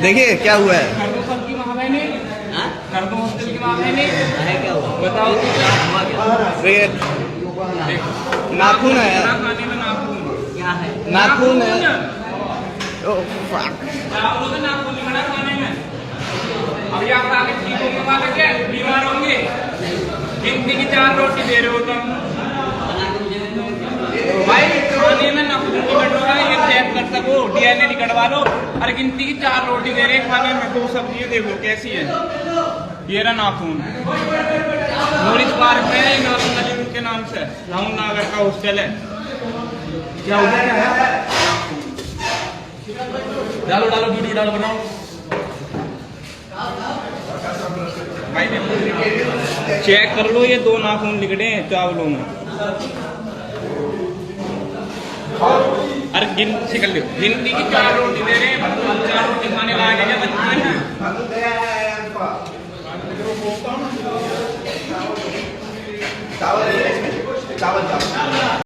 देखिए क्या हुआ है। कर दो सबकी माँ बहने, कर दो हॉस्टल की माँ बहने। क्या हुआ? बताओ तो क्या हुआ? देखिए नाखून है यार, खाने में नाखून क्या है? नाखून है। Oh fuck. चावलों का नाखून निकला खाने में। अभी आप आगे ठीक होंगे वहाँ पे क्या बीमार होंगे। गिनती की 4 रोटी दे रहे हो तुम भाई, खाने में नाखून निकल रहा है, ये चेक कर सको, DNA निकलवा लो। और गिनती की 4 रोटी दे रहे हैं खाने में, 2 सब्जियां देखो कैसी है। ये रहा नाखून। नोरिस पार्क में नाखून नलीम के नाम से राहुल नागर का हॉस्टल है। क्या होगा क्या है? डालो डालो वीडियो डालो, बनाओ भाई। चेक कर लो, ये 2 नाखून निकले हैं चावलों में। अरे गिनती कर लो, गिनती की 4 रोटी दे रहे हैं, 4 रोटी खाने लायक है बच्चे हैं। चावल चावल